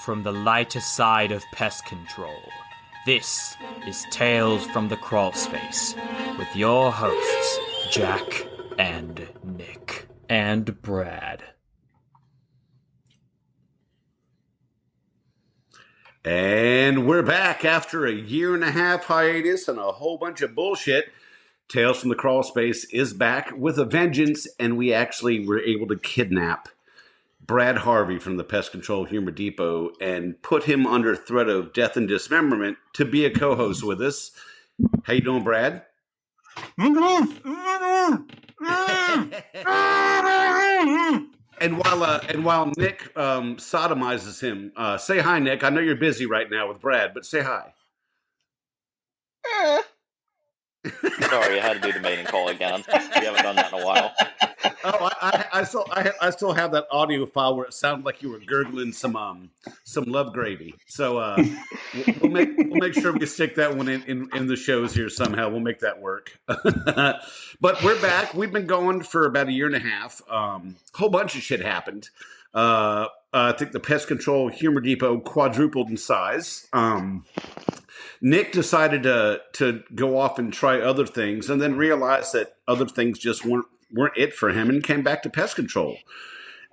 from the lighter side of pest control. This is Tales from the Crawl Space with your hosts, Jack and Nick and Brad. And we're back after a 1.5 hiatus and a whole bunch of bullshit. Tales from the Crawl Space is back with a vengeance, and we actually were able to kidnap Brad Harvey from the Pest Control Humor Depot and put him under threat of death and dismemberment to be a co-host with us. How you doing, Brad? And while Nick sodomizes him, say hi, Nick. I know you're busy right now with Brad, but say hi. Sorry, I had to do the mating call again. We haven't done that in a while. Oh, I still have that audio file where it sounded like you were gurgling some love gravy. So we'll make sure we stick that one in the shows here somehow. We'll make that work. But we're back. We've been going for about 1.5 years. Whole bunch of shit happened. I think the Pest Control Humor Depot quadrupled in size. Nick decided to go off and try other things, and then realized that other things just weren't it for him, and came back to pest control.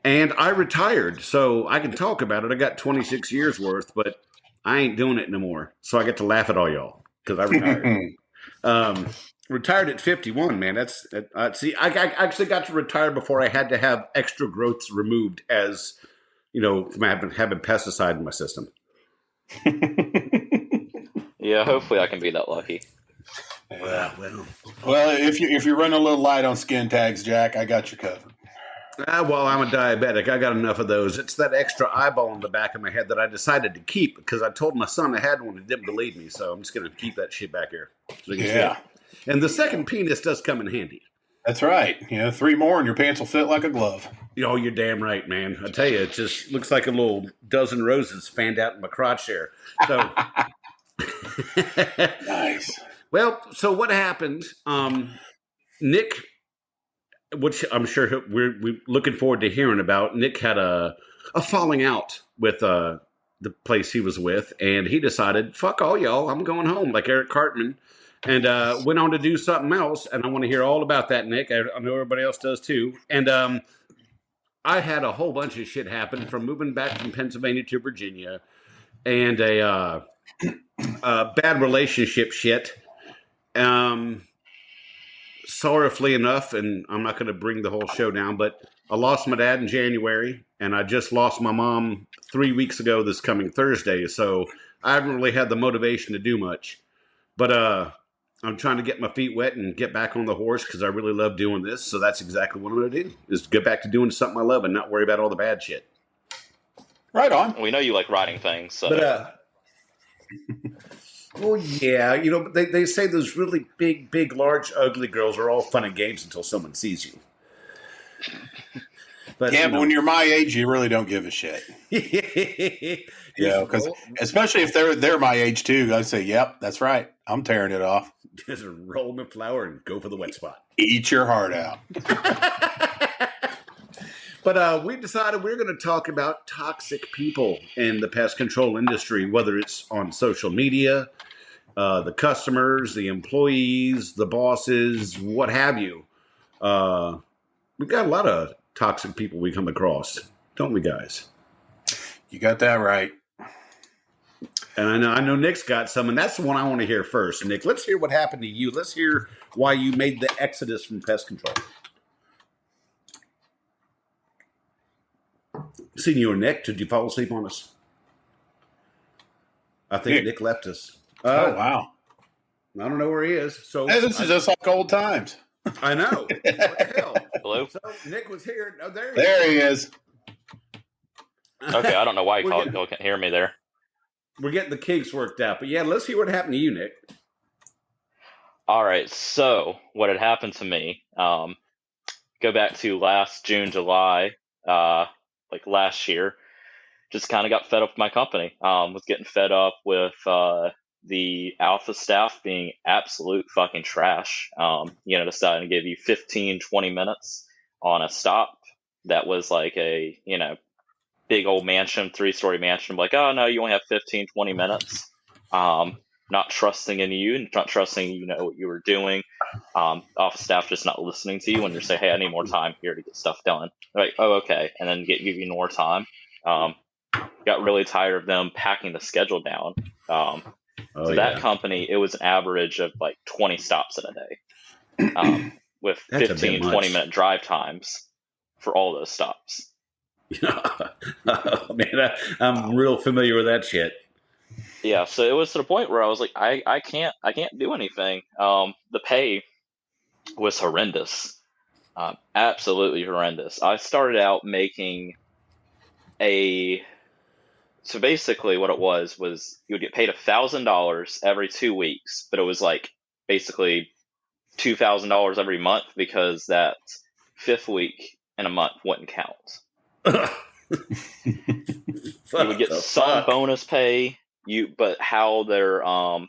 And I retired, so I can talk about it. I got 26 years worth, but I ain't doing it anymore. So I get to laugh at all y'all because I retired. Retired at 51, man. See, I actually got to retire before I had to have extra growths removed, as you know, from having pesticide in my system. Yeah, hopefully I can be that lucky. Yeah. Well, if you run a little light on skin tags, Jack, I got you covered. Well, I'm a diabetic. I got enough of those. It's that extra eyeball in the back of my head that I decided to keep because I told my son I had one and he didn't believe me. So I'm just going to keep that shit back here. So yeah. And the second penis does come in handy. That's right. 3 more and your pants will fit like a glove. Oh, you're damn right, man. I tell you, it just looks like a little dozen roses fanned out in my crotch there. So nice. Well, so what happened? Nick, which I'm sure we're looking forward to hearing about. Nick had a falling out with the place he was with, and he decided, "Fuck all y'all, I'm going home," like Eric Cartman, and went on to do something else. And I want to hear all about that, Nick. I know everybody else does too. And I had a whole bunch of shit happen from moving back from Pennsylvania to Virginia, and a bad relationship shit. Sorrowfully enough, and I'm not going to bring the whole show down, but I lost my dad in January, and I just lost my mom 3 weeks ago this coming Thursday, so I haven't really had the motivation to do much. But I'm trying to get my feet wet and get back on the horse because I really love doing this, so that's exactly what I'm going to do, is get back to doing something I love and not worry about all the bad shit. Right on. We know you like riding things, so... But, well, yeah, they say those really big, large, ugly girls are all fun and games until someone sees you. But when you're my age, you really don't give a shit. Because especially if they're my age too, I'd say, "Yep, that's right. I'm tearing it off." Just roll the flour and go for the wet spot. Eat your heart out. But we decided we're going to talk about toxic people in the pest control industry, whether it's on social media, the customers, the employees, the bosses, what have you. We've got a lot of toxic people we come across, don't we, guys? You got that right. And I know Nick's got some, and that's the one I want to hear first. Nick, let's hear what happened to you. Let's hear why you made the exodus from pest control. Senor Nick, did you fall asleep on us? I think Nick left us. Oh, wow. I don't know where he is. So hey, this is just like old times. I know. What the hell? Hello? So Nick was here. Oh, there he is. Okay, I don't know why y'all can't hear me there. We're getting the kinks worked out. But yeah, let's hear what happened to you, Nick. All right, so what had happened to me, go back to last June, July, like last year, just kind of got fed up with my company. Was getting fed up with the alpha staff being absolute fucking trash. Deciding to give you 15, 20 minutes on a stop that was like a, big old mansion, 3-story mansion. I'm like, oh no, you only have 15, 20 minutes. Not trusting in you, not trusting you know what you were doing. Office staff just not listening to you when you say, hey, I need more time here to get stuff done. They're like, oh, okay, and then give you more time. Got really tired of them packing the schedule down. That company, it was an average of like 20 stops in a day, with 15, 20-minute drive times for all those stops. Oh, man, I'm real familiar with that shit. Yeah, so it was to the point where I was like, I can't do anything. The pay was horrendous, absolutely horrendous. I started out making so basically what it was you would get paid $1,000 every 2 weeks, but it was like basically $2,000 every month because that 5th week in a month wouldn't count. You would get some bonus pay. But how they're what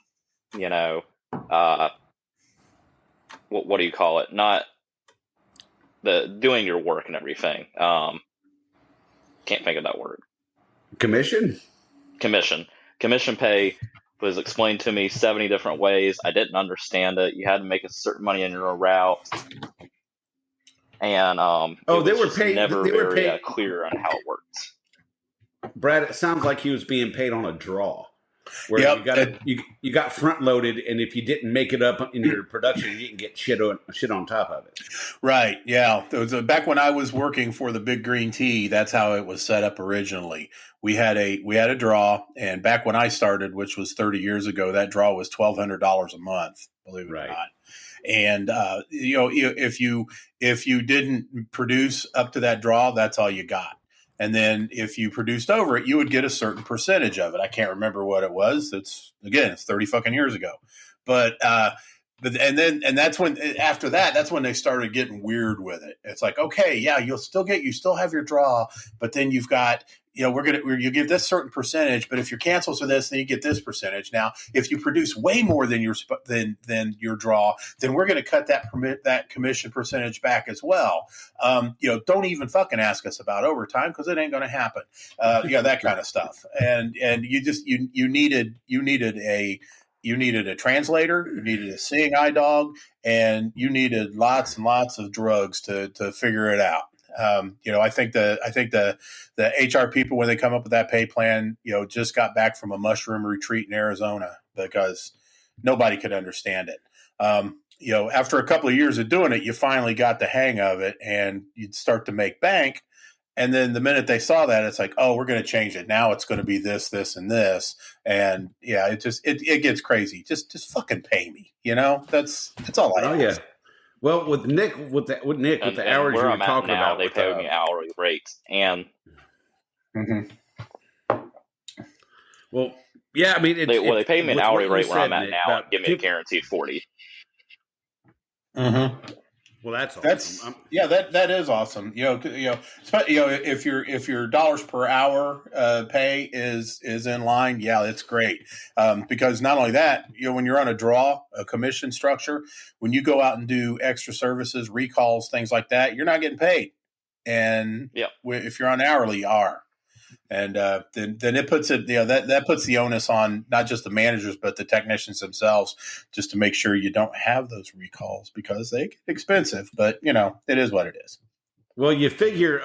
do you call it? Not the doing your work and everything. Can't think of that word. Commission pay was explained to me 70 different ways. I didn't understand it. You had to make a certain money in your route, and they were paid. Never very clear on how it worked. Brad, it sounds like he was being paid on a draw, where you got front loaded, and if you didn't make it up in your production, you didn't get shit on top of it. Right? Yeah. It was, back when I was working for the Big Green Tea, that's how it was set up originally. We had a draw, and back when I started, which was 30 years ago, that draw was $1,200 a month. Believe it or not. And if you didn't produce up to that draw, that's all you got. And then if you produced over it, you would get a certain percentage of it. I can't remember what it was. It's 30 fucking years ago. But that's when, after that, that's when they started getting weird with it. It's like, okay, yeah, you still have your draw, but then you've got, you give this certain percentage, but if you're canceled for this, then you get this percentage. Now, if you produce way more than your draw, then we're going to cut that commission percentage back as well. Don't even fucking ask us about overtime because it ain't going to happen. That kind of stuff. And you needed a translator, you needed a seeing eye dog, and you needed lots and lots of drugs to figure it out. I think the HR people, when they come up with that pay plan, just got back from a mushroom retreat in Arizona because nobody could understand it. After a couple of years of doing it, you finally got the hang of it, and you'd start to make bank. And then the minute they saw that, it's like, oh, we're going to change it. Now it's going to be this, this, and this. And yeah, it gets crazy. Just fucking pay me. That's all I ask. Yeah. Well, with the hours you were talking now, about, they pay me hourly rates, and well, yeah, I mean, they pay me an hourly rate where I'm at now, and give me a guaranteed 40. Mm-hmm. Well, that's awesome. That is awesome. If your dollars per hour pay is in line, yeah, that's great. Because not only that, when you're on a commission structure, when you go out and do extra services, recalls, things like that, you're not getting paid. And if you're on hourly, you are. And then it puts it, that puts the onus on not just the managers, but the technicians themselves, just to make sure you don't have those recalls because they get expensive. But, it is what it is. Well, you figure,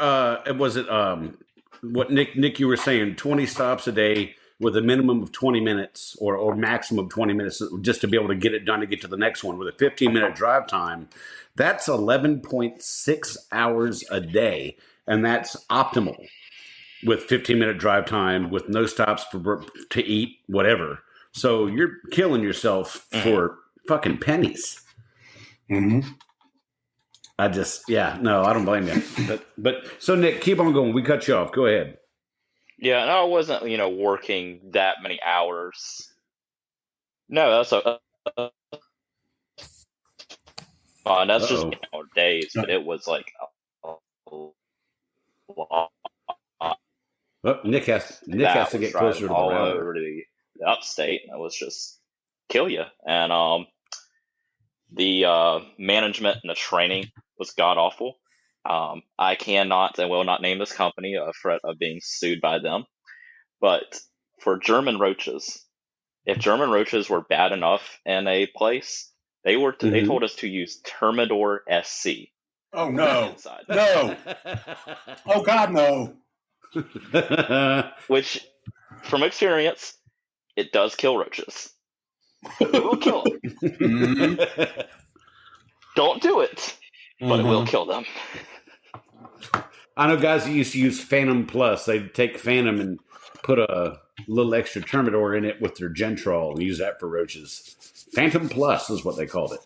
what Nick, you were saying, 20 stops a day with a minimum of 20 minutes or maximum of 20 minutes just to be able to get it done to get to the next one with a 15-minute drive time. That's 11.6 hours a day, and that's optimal. With 15-minute drive time, with no stops to eat, whatever. So you're killing yourself for fucking pennies. Mm-hmm. I don't blame you. But so Nick, keep on going. We cut you off. Go ahead. Yeah, and I wasn't, working that many hours. No, that's fine. That's just days, but it was like a lot. Well, Nick has to get closer to the all over the upstate. It was just kill you. And the management and the training was god awful. I cannot and will not name this company a threat of being sued by them. But for German roaches, if German roaches were bad enough in a place, they told us to use Termidor SC. Oh no! Inside. No! Oh God, no! Which, from experience, it does kill roaches. It will kill them. Mm-hmm. Don't do it, but it will kill them. I know guys that used to use Phantom Plus. They'd take Phantom and put a little extra Termidor in it with their Gentrol and use that for roaches. Phantom Plus is what they called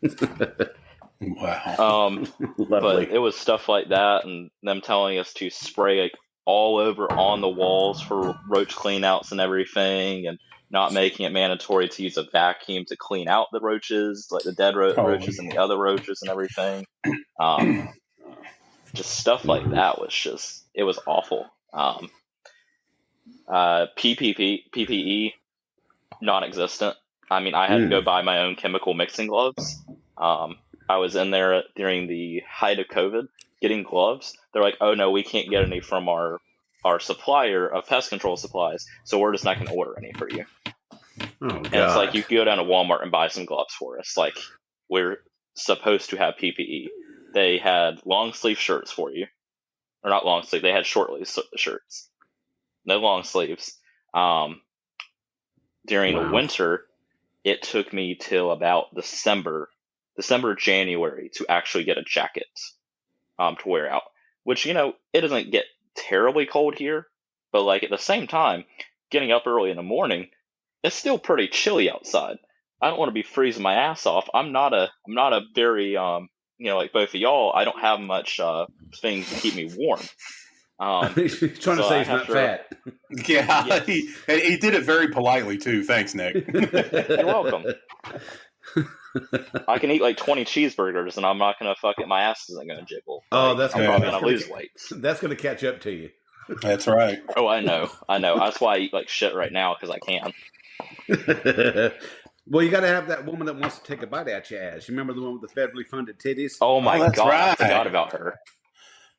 it. Wow. But it was stuff like that, and them telling us to spray like all over on the walls for roach cleanouts and everything, and not making it mandatory to use a vacuum to clean out the roaches, like the dead roaches and the other roaches and everything. Just stuff like that was it was awful. PPE, non-existent. I mean, I had to go buy my own chemical mixing gloves. I was in there during the height of COVID getting gloves. They're like, oh no, we can't get any from our supplier of pest control supplies, so we're just not going to order any for you. Oh, God. And it's like, you can go down to Walmart and buy some gloves for us. Like, we're supposed to have PPE. They had long sleeve shirts for you. Or not long sleeve, they had short sleeve shirts. No long sleeves. During the winter, it took me till about December, January to actually get a jacket to wear out. Which, it doesn't get terribly cold here, but like at the same time, getting up early in the morning, it's still pretty chilly outside. I don't want to be freezing my ass off. I'm not a very like both of y'all, I don't have much thing to keep me warm. He's trying to say he's not fat. Yeah, yes. He did it very politely too. Thanks, Nick. You're welcome. I can eat like 20 cheeseburgers and I'm not going to my ass isn't going to jiggle. Oh, I'm probably going to lose weight. That's going to catch up to you. That's right. Oh, I know. That's why I eat like shit right now, because I can. Well, you got to have that woman that wants to take a bite at your ass. You remember the one with the federally funded titties? Oh my God, right. I forgot about her.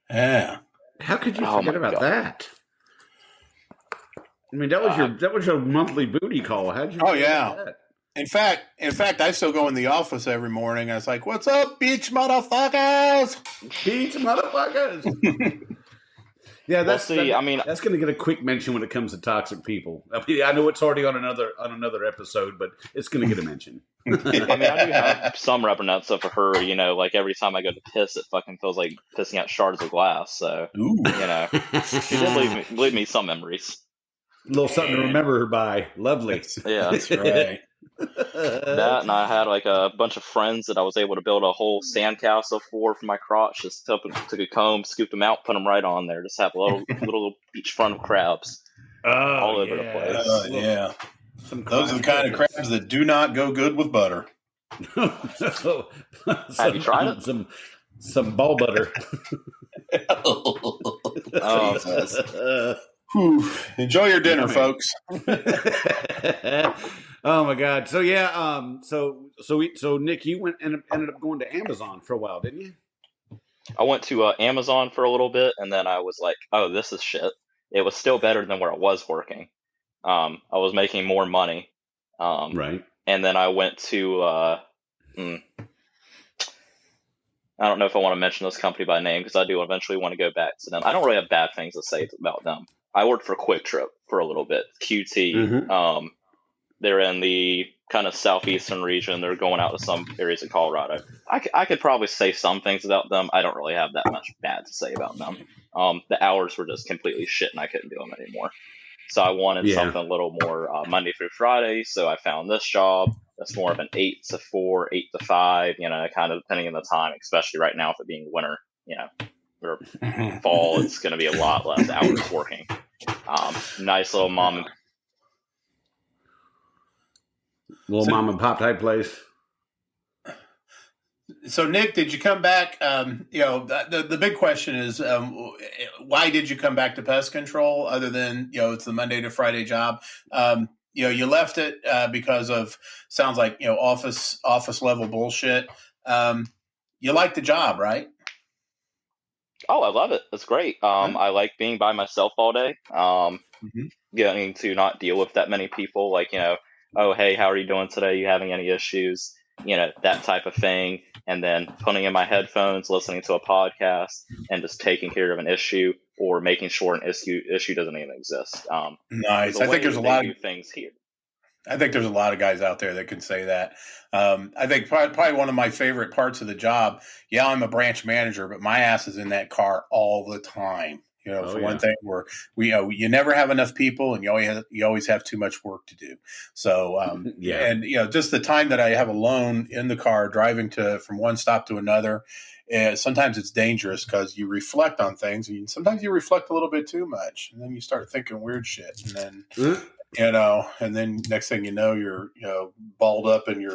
Yeah. How could you forget about that? I mean, that was your monthly booty call. How'd you? Oh yeah. That? In fact, I still go in the office every morning. I was like, "What's up, beach motherfuckers? Beach motherfuckers." Yeah, that's going to get a quick mention when it comes to toxic people. I mean, I know it's already on another episode, but it's going to get a mention. I mean, I do have some reference for her. Like every time I go to piss, it fucking feels like pissing out shards of glass. So, she did leave me some memories. A little something to remember her by. Lovely. Yeah, that's right. That, and I had like a bunch of friends that I was able to build a whole sandcastle for my crotch. Just took a comb, scooped them out, put them right on there. Just have a little beachfront crabs all over the place. Yeah, those are the kind of crabs that do not go good with butter. Have you tried it? Some ball butter. Enjoy your dinner, folks. Oh my God! So yeah, so Nick, you ended up going to Amazon for a while, didn't you? I went to Amazon for a little bit, and then I was like, "Oh, this is shit." It was still better than where I was working. I was making more money. Right. And then I went to. I don't know if I want to mention this company by name, because I do eventually want to go back to them. I don't really have bad things to say about them. I worked for Quick Trip for a little bit. QT. Mm-hmm. They're in the kind of southeastern region. They're going out to some areas of Colorado. I could probably say some things about them. I don't really have that much bad to say about them. The hours were just completely shit, and I couldn't do them anymore. So I wanted something a little more Monday through Friday. So I found this job. That's more of an 8 to 4, 8 to 5, kind of depending on the time, especially right now, if it being winter, or fall, it's going to be a lot less hours working. Nice little mom and pop type place. So Nick, did you come back? The big question is, why did you come back to pest control other than, it's the Monday to Friday job? You left it because of, sounds like, office level bullshit. You like the job, right? Oh, I love it. It's great. I like being by myself all day. Mhm. Getting to not deal with that many people. Like, oh, hey, how are you doing today? You having any issues? That type of thing. And then putting in my headphones, listening to a podcast, and just taking care of an issue or making sure an issue doesn't even exist. Nice. The I think way there's a they lot do of things here. I think there's a lot of guys out there that can say that. I think probably one of my favorite parts of the job. Yeah, I'm a branch manager, but my ass is in that car all the time. Oh, For one yeah. thing, where you never have enough people, and you always have too much work to do. So, Yeah. and just the time that I have alone in the car driving from one stop to another, sometimes it's dangerous because you reflect on things, and sometimes you reflect a little bit too much, and then you start thinking weird shit, and then and then next thing you know, you're balled up in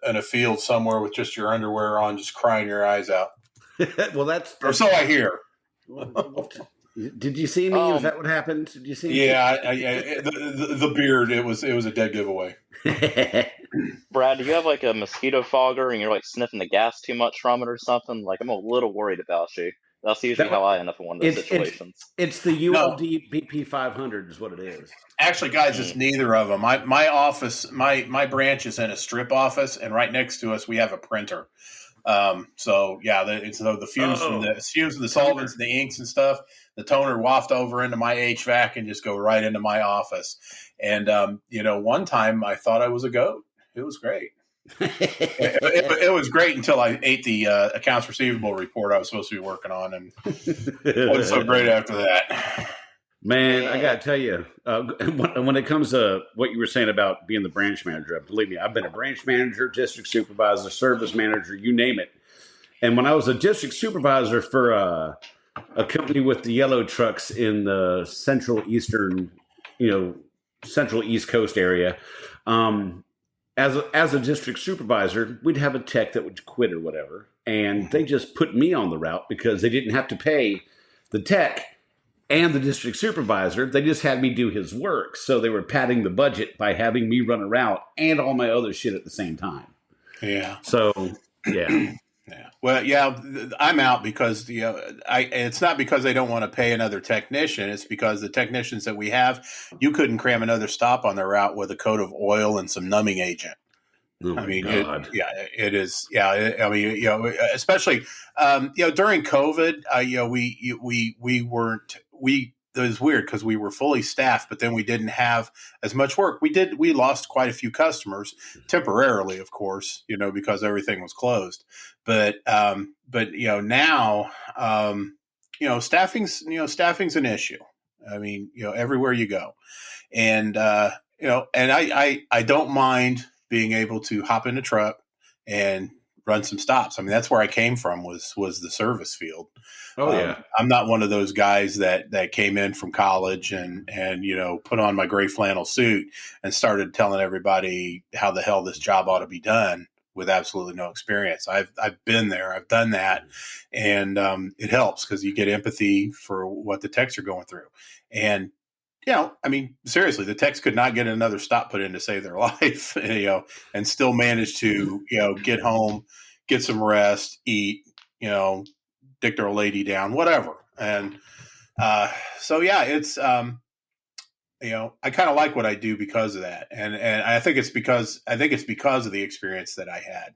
a field somewhere with just your underwear on, just crying your eyes out. Well, Or so I hear. Did you see me? Was that what happened? Did you see me? Yeah, the beard. It was a dead giveaway. Brad, do you have like a mosquito fogger and you're like sniffing the gas too much from it or something? Like, I'm a little worried about you. That's usually how I end up in one of those situations. It's the No. ULD BP 500 is what it is. Actually, guys, it's neither of them. My office, my branch is in a strip office, and right next to us we have a printer. So yeah, the fumes from the solvents and the inks and stuff, the toner waft over into my HVAC and just go right into my office. And one time I thought I was a goat. It was great. It was great until I ate the accounts receivable report I was supposed to be working on, and it wasn't so great after that. Man, I got to tell you, when it comes to what you were saying about being the branch manager, believe me, I've been a branch manager, district supervisor, service manager, you name it. And when I was a district supervisor for a company with the yellow trucks in the central East Coast area, as a district supervisor, we'd have a tech that would quit or whatever. And they just put me on the route because they didn't have to pay the tech and the district supervisor. They just had me do his work. So they were padding the budget by having me run a route and all my other shit at the same time. Yeah. So, yeah. Yeah. Well, yeah, I'm out because it's not because they don't want to pay another technician. It's because the technicians that we have, you couldn't cram another stop on their route with a coat of oil and some numbing agent. Oh my God. It is. Yeah. I mean, especially, during COVID, it was weird because we were fully staffed, but then we didn't have as much work. We lost quite a few customers temporarily, of course, because everything was closed. But now, staffing's an issue. I mean, everywhere you go, and I don't mind being able to hop in a truck and run some stops. I mean, that's where I came from was the service field. Oh yeah. I'm not one of those guys that came in from college and put on my gray flannel suit and started telling everybody how the hell this job ought to be done with absolutely no experience. I've been there. I've done that. And it helps because you get empathy for what the techs are going through. And I mean, seriously, the techs could not get another stop put in to save their life, and still manage to, get home, get some rest, eat, dick their lady down, whatever. And so, yeah, it's, I kind of like what I do because of that. And I think it's because of the experience that I had.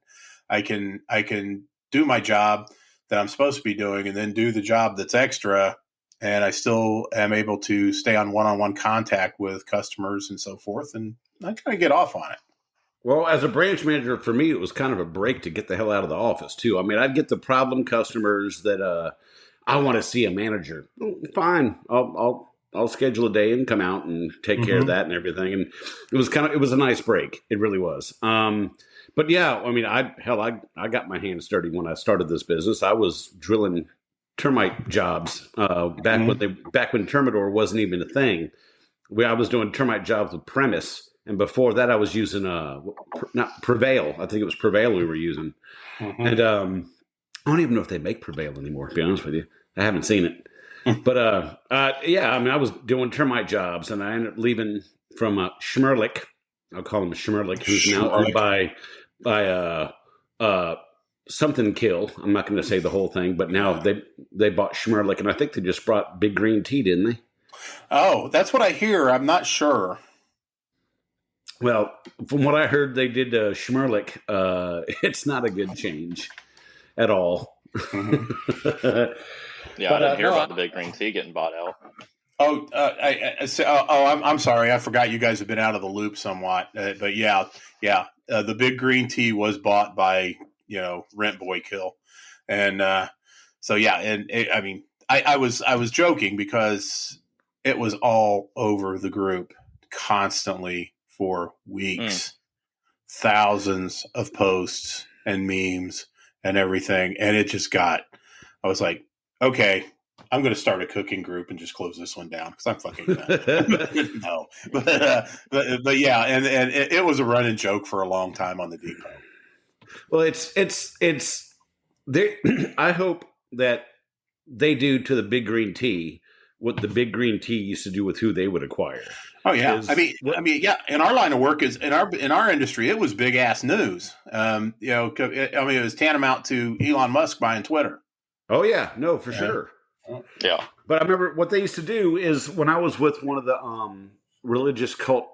I can do my job that I'm supposed to be doing and then do the job that's extra. And I still am able to stay on one-on-one contact with customers and so forth. And I kind of get off on it. Well, as a branch manager, for me, it was kind of a break to get the hell out of the office, too. I mean, I'd get the problem customers that I want to see a manager. Fine. I'll schedule a day and come out and take care of that and everything. And it was a nice break. It really was. But yeah, I mean, I got my hands dirty when I started this business. I was drilling termite jobs back when Termidor wasn't even a thing. I was doing termite jobs with Premise, and before that I was using not Prevail. I think it was Prevail we were using, and I don't even know if they make Prevail anymore. To be honest with you, I haven't seen it. But yeah, I mean, I was doing termite jobs, and I ended up leaving from Schmerlich. I'll call him Schmerlich, who's now owned by something kill. I'm not going to say the whole thing, but now they bought Schmerlick, and I think they just brought Big Green Tea, didn't they? Oh, that's what I hear. I'm not sure. Well, from what I heard, they did Schmerlick. It's not a good change at all. Mm-hmm. Yeah, I didn't hear about the Big Green Tea getting bought out. Oh, I'm sorry. I forgot you guys have been out of the loop somewhat. But yeah. The Big Green Tea was bought by Rent Boy Kill, and so yeah. And I was joking because it was all over the group constantly for weeks, thousands of posts and memes and everything, and it just got. I was like, okay. I'm going to start a cooking group and just close this one down because I'm fucking done. No, but yeah, and it was a running joke for a long time on the depot. Well, it's there. I hope that they do to the Big Green Tea what the Big Green Tea used to do with who they would acquire. Oh yeah, I mean, yeah. In our line of work, is in our industry, it was big ass news. It was tantamount to Elon Musk buying Twitter. Oh yeah, no, for sure. Yeah. But I remember what they used to do is when I was with one of the religious cult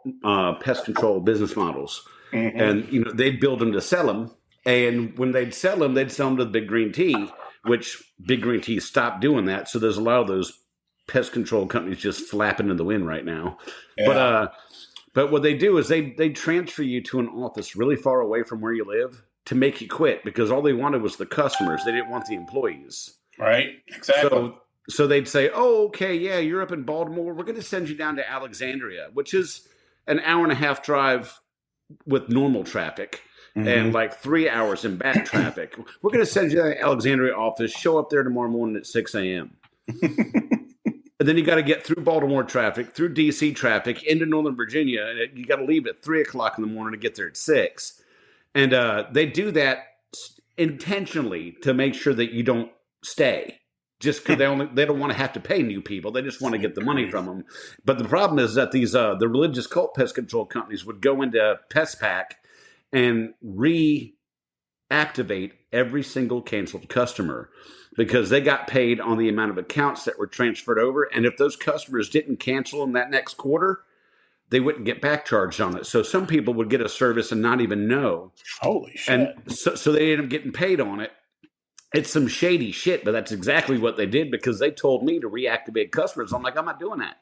pest control business models, and they'd build them to sell them, and when they'd sell them to the Big Green Tea, which Big Green Tea stopped doing that. So there's a lot of those pest control companies just flapping in the wind right now. Yeah. But what they do is they transfer you to an office really far away from where you live to make you quit because all they wanted was the customers. They didn't want the employees. Right. Exactly. So they'd say, oh, okay, yeah, you're up in Baltimore. We're going to send you down to Alexandria, which is an hour and a half drive with normal traffic and like 3 hours in bad traffic. We're going to send you to the Alexandria office. Show up there tomorrow morning at 6 a.m. And then you got to get through Baltimore traffic, through D.C. traffic, into Northern Virginia. And you got to leave at 3 o'clock in the morning to get there at 6. And they do that intentionally to make sure that you don't stay, just because they don't want to have to pay new people. They just want to get the money from them. But the problem is that these the religious cult pest control companies would go into PestPack and reactivate every single canceled customer because they got paid on the amount of accounts that were transferred over. And if those customers didn't cancel in that next quarter, they wouldn't get back charged on it. So some people would get a service and not even know. Holy shit. And so they ended up getting paid on it. It's some shady shit, but that's exactly what they did because they told me to reactivate customers. I'm like, I'm not doing that.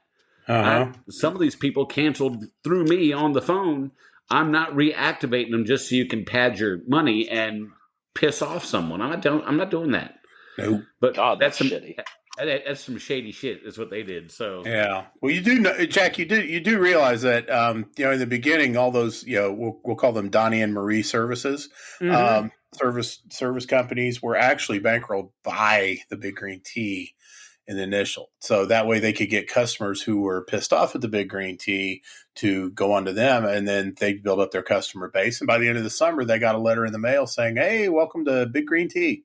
Some of these people canceled through me on the phone. I'm not reactivating them just so you can pad your money and piss off someone. I'm not doing that. Nope. But God, that's shitty. That's some shady shit. Is what they did. So yeah. Well, you do know, Jack. You do realize that in the beginning, all those we'll call them Donnie and Marie services. Service companies were actually bankrolled by the Big Green Tea in the initial. So that way they could get customers who were pissed off at the Big Green Tea to go onto them, and then they'd build up their customer base. And by the end of the summer, they got a letter in the mail saying, "Hey, welcome to Big Green Tea."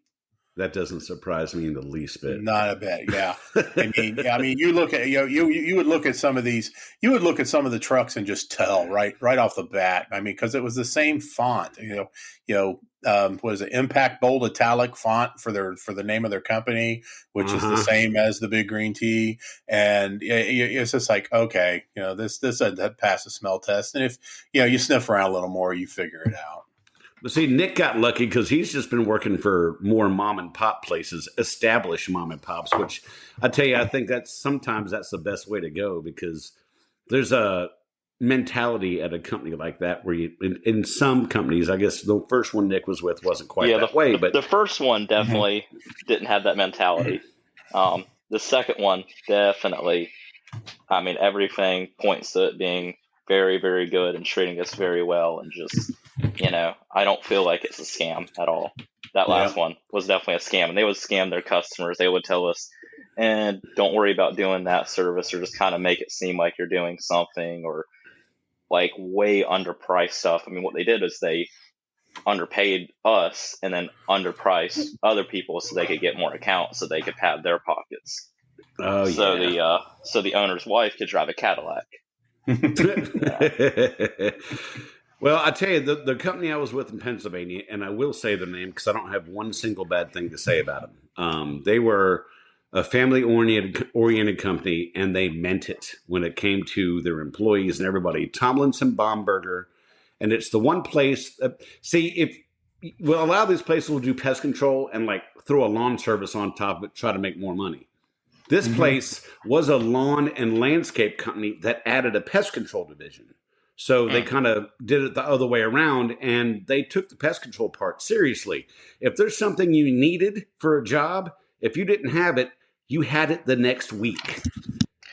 That doesn't surprise me in the least bit. Not a bit, yeah. I mean, you look at you would look at some of these, you would look at some of the trucks and just tell right off the bat. I mean, because it was the same font, what is it? Impact Bold Italic font for the name of their company, which is the same as the Big Green Tea, and it's just like, okay, this doesn't pass a smell test, and if you sniff around a little more, you figure it out. But see, Nick got lucky because he's just been working for more mom and pop places, established mom and pops, which I tell you, I think sometimes that's the best way to go because there's a mentality at a company like that where in some companies, I guess the first one Nick was with wasn't quite that way. But the first one definitely didn't have that mentality. The second one definitely, I mean, everything points to it being very, very good and treating us very well, and just I don't feel like it's a scam at all. That last one was definitely a scam, and they would scam their customers. They would tell us, and don't worry about doing that service, or just kind of make it seem like you're doing something, or like way underpriced stuff. I mean, what they did is they underpaid us and then underpriced other people so they could get more accounts, so they could pad their pockets. Oh, so yeah. So the owner's wife could drive a Cadillac. Well, I tell you, the company I was with in Pennsylvania, and I will say their name because I don't have one single bad thing to say about them. They were a family-oriented company, and they meant it when it came to their employees and everybody. Tomlinson Baumberger, and it's the one place. A lot of these places will do pest control and like throw a lawn service on top of it, try to make more money. This place was a lawn and landscape company that added a pest control division. So they kind of did it the other way around, and they took the pest control part seriously. If there's something you needed for a job, if you didn't have it, you had it the next week,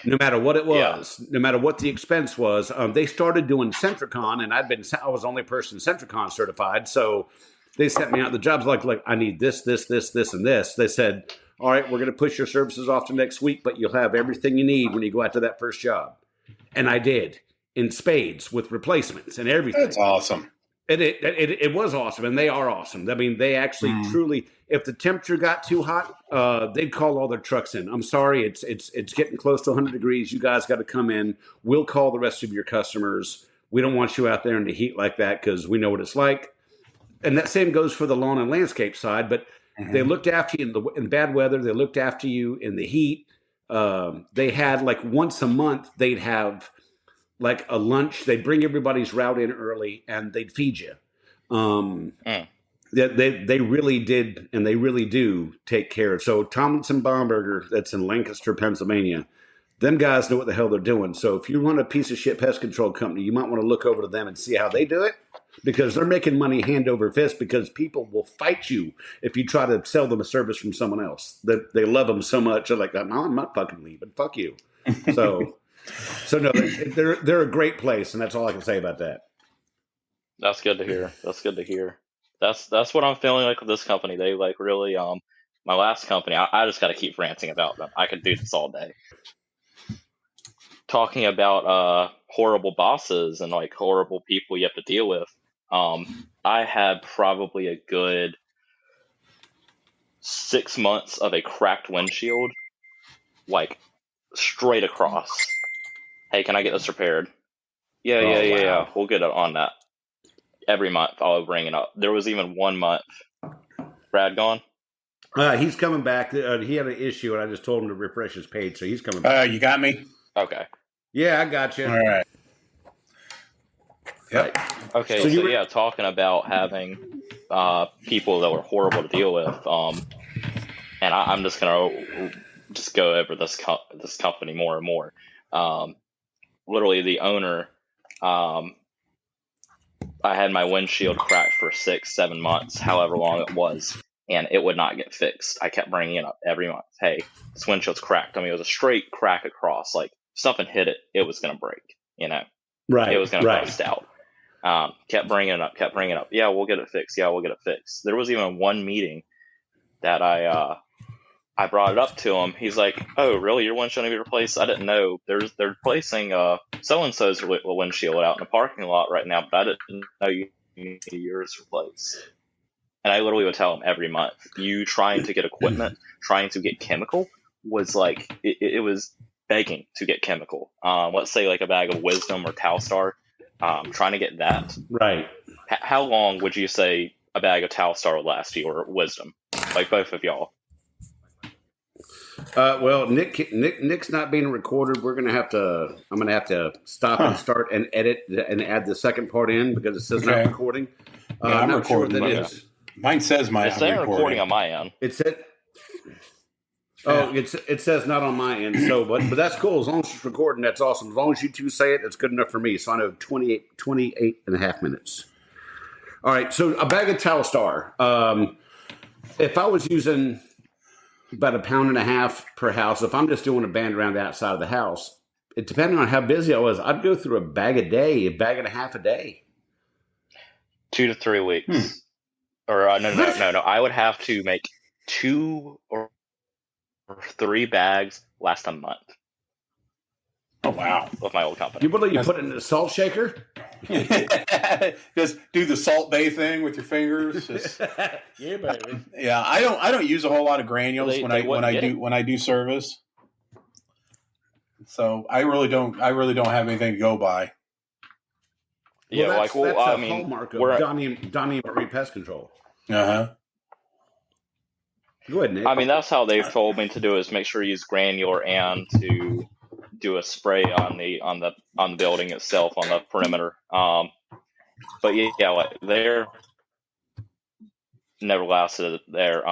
no matter what it was, no matter what the expense was. They started doing Centricon, and I was the only person Centricon certified. So they sent me out the jobs like I need this, and this. They said, all right, we're going to push your services off to next week, but you'll have everything you need when you go out to that first job. And I did. In spades with replacements and everything. That's awesome. It was awesome, and they are awesome. I mean, they actually truly, if the temperature got too hot, they'd call all their trucks in. I'm sorry, it's getting close to 100 degrees. You guys got to come in. We'll call the rest of your customers. We don't want you out there in the heat like that because we know what it's like. And that same goes for the lawn and landscape side. But they looked after you in bad weather. They looked after you in the heat. They had like once a month, they'd have like a lunch. They'd bring everybody's route in early and they'd feed you. They really did, and they really do take care of. So Tomlinson Baumberger, that's in Lancaster, Pennsylvania, them guys know what the hell they're doing. So if you run a piece of shit pest control company, you might want to look over to them and see how they do it, because they're making money hand over fist, because people will fight you if you try to sell them a service from someone else. They love them so much. They're like, no, I'm not fucking leaving. Fuck you. So no, they're a great place, and that's all I can say about that. That's good to hear. That's what I'm feeling like with this company. They like really my last company. I just got to keep ranting about them. I could do this all day. Talking about horrible bosses and like horrible people you have to deal with. I had probably a good 6 months of a cracked windshield, like straight across. Hey, can I get this repaired? Yeah. We'll get it on that. Every month I'll bring it up. There was even 1 month. Brad gone? He's coming back. He had an issue, and I just told him to refresh his page, so he's coming back. You got me? Okay. Yeah, I got you. All right. Yep. Okay, so talking about having people that were horrible to deal with, and I'm just gonna go over this company more and more. Literally, the owner, I had my windshield cracked for 6-7 months, however long it was, and it would not get fixed. I kept bringing it up every month. Hey, this windshield's cracked. I mean, it was a straight crack across. Like, if something hit it, it was going to break, Right. It was going to bust out. Kept bringing it up. Yeah, we'll get it fixed. There was even one meeting that I brought it up to him. He's like, "Oh, really? Your windshield need to be replaced? I didn't know. They're replacing so-and-so's windshield out in the parking lot right now, but I didn't know you needed yours replaced." And I literally would tell him every month, you trying to get equipment, trying to get chemical was like, it was begging to get chemical. Let's say like a bag of Wisdom or Towstar, trying to get that. Right. How long would you say a bag of Towstar would last you, or Wisdom? Like both of y'all. Well, Nick's not being recorded. I'm going to have to stop and start and edit and add the second part in because it says not recording. Yeah, I'm not recording. Sure what that is. Mine says it's saying recording on my end. It said. Oh, it says not on my end. So, but that's cool. As long as it's recording, that's awesome. As long as you two say it, that's good enough for me. So I know 28 and a half minutes. All right. So a bag of Towstar. If I was using about 1.5 pounds per house, if I'm just doing a band around the outside of the house, it depending on how busy I was, I'd go through a bag a day, 1.5 bags a day. 2 to 3 weeks. Or no. I would have to make 2 or 3 bags last a month. Oh wow! With my old company, you put it in a salt shaker. Just do the Salt Bay thing with your fingers. Just, yeah, baby. Yeah, I don't use a whole lot of granules when I do service. So I really don't have anything to go by. Yeah, that's well, a I mean, hallmark of we're. Donnie and Marie Pest Control. Uh-huh. Go ahead, Nick. I mean, that's how they've told me to do is make sure you use granular and to do a spray on the building itself on the perimeter. But yeah, like they're never lasted there.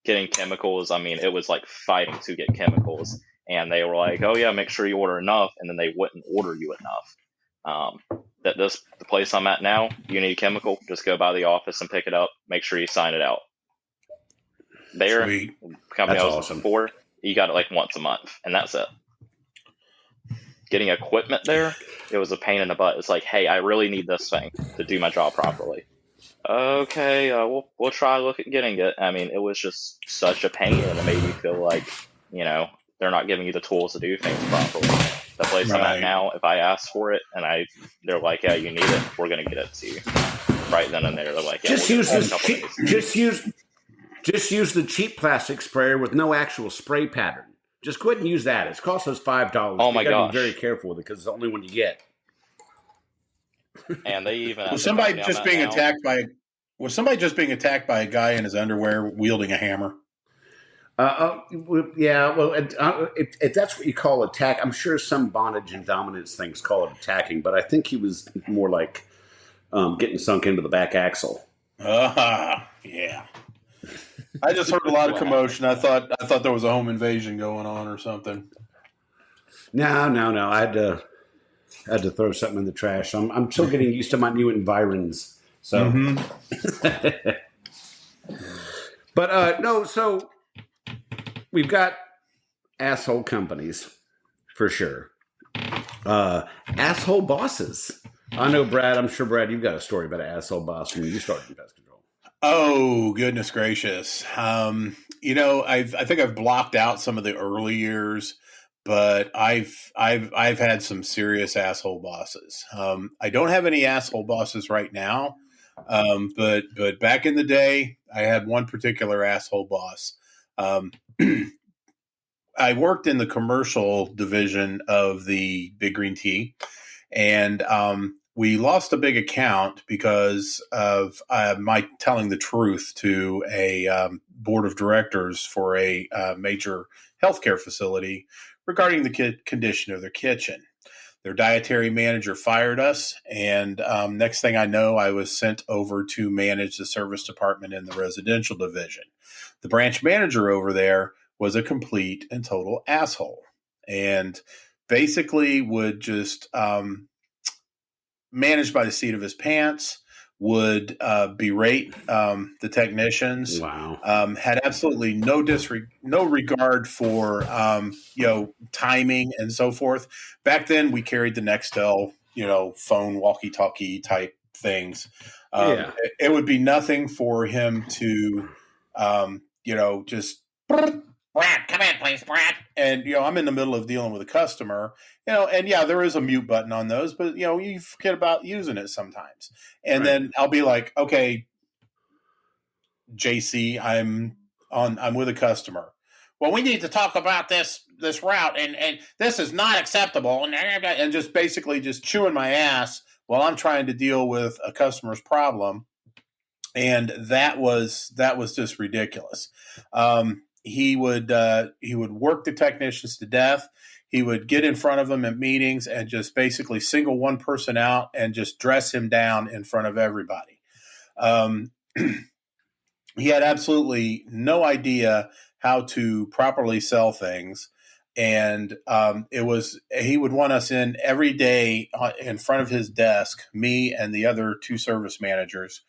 Getting chemicals, I mean, it was like fighting to get chemicals, and they were like, "Oh yeah, make sure you order enough," and then they wouldn't order you enough. The place I'm at now, you need a chemical, just go by the office and pick it up. Make sure you sign it out. There, Sweet. company That's I was awesome. before, you got it like once a month, and that's it. Getting equipment there, it was a pain in the butt. It's like, hey, I really need this thing to do my job properly. Okay, we'll try look at getting it. I mean, it was just such a pain, and it made me feel like, they're not giving you the tools to do things properly. The place I'm Right. at now, if I ask for it and they're like, yeah, you need it, we're gonna get it to you right then and there. They're like, yeah, Just we'll use get it in a this couple cheap, days. just use the cheap plastic sprayer with no actual spray pattern. Just go ahead and use that. It's cost us $5. Oh my you gotta gosh. be very careful with it because it's the only one you get. And they even Was somebody just being attacked by a guy in his underwear wielding a hammer? Yeah. Well, if that's what you call attack, I'm sure some bondage and dominance things call it attacking, but I think he was more like getting sunk into the back axle. Yeah. I just heard a lot of commotion. I thought there was a home invasion going on or something. No. I had to throw something in the trash. I'm still getting used to my new environs. So, but no. So we've got asshole companies for sure. Asshole bosses. I know, Brad. I'm sure, Brad, you've got a story about an asshole boss when you started in pest control. Oh, goodness gracious. I think I've blocked out some of the early years, but I've had some serious asshole bosses. I don't have any asshole bosses right now. But back in the day, I had one particular asshole boss. I worked in the commercial division of the Big Green Tea, and we lost a big account because of my telling the truth to a board of directors for a major healthcare facility regarding the condition of their kitchen. Their dietary manager fired us, and next thing I know, I was sent over to manage the service department in the residential division. The branch manager over there was a complete and total asshole, and basically would just manage by the seat of his pants, would berate the technicians. Wow. Had absolutely no regard for timing and so forth. Back then, we carried the Nextel phone walkie-talkie type things. It would be nothing for him to just Brad, come in, please, Brad. And I'm in the middle of dealing with a customer, and yeah, there is a mute button on those, but you forget about using it sometimes. And then I'll be like, okay, JC, I'm with a customer. Well, we need to talk about this route, and this is not acceptable, and just basically just chewing my ass while I'm trying to deal with a customer's problem. And that was just ridiculous. He would work the technicians to death. He would get in front of them at meetings and just basically single one person out and just dress him down in front of everybody. He had absolutely no idea how to properly sell things. And he would want us in every day in front of his desk, me and the other two service managers,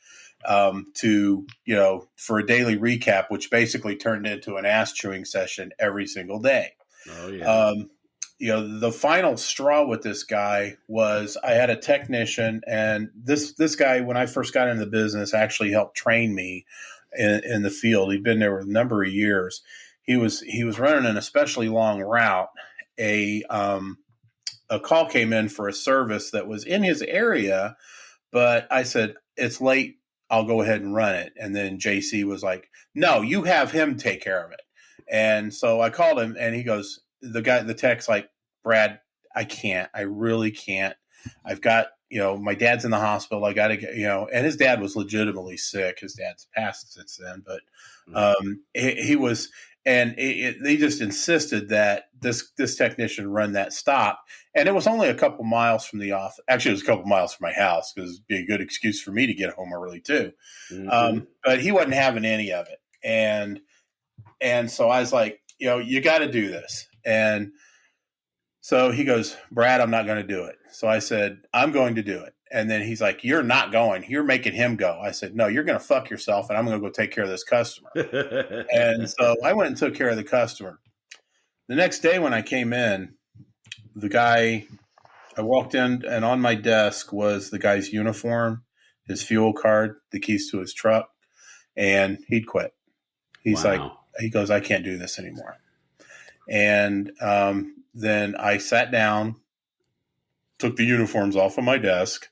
for a daily recap, which basically turned into an ass chewing session every single day. Oh yeah. The final straw with this guy was I had a technician, and this guy, when I first got into the business, actually helped train me in the field. He'd been there a number of years. He was running an especially long route. A call came in for a service that was in his area, but I said, it's late, I'll go ahead and run it. And then JC was like, no, you have him take care of it. And so I called him, and he goes, the tech's like, Brad, I really can't. I've got my dad's in the hospital. I got to get, and his dad was legitimately sick. His dad's passed since then, but he was, and they just insisted that this technician run that stop. And it was only a couple miles from the office. Actually, it was a couple miles from my house because it'd be a good excuse for me to get home early too. But he wasn't having any of it. And so I was like, you got to do this. And so he goes, Brad, I'm not going to do it. So I said, I'm going to do it. And then he's like, you're not going. You're making him go. I said, no, you're going to fuck yourself, and I'm going to go take care of this customer. And so I went and took care of the customer. The next day when I came in, I walked in, and on my desk was the guy's uniform, his fuel card, the keys to his truck, and he'd quit. He's like, he goes, I can't do this anymore. And then I sat down, took the uniforms off of my desk,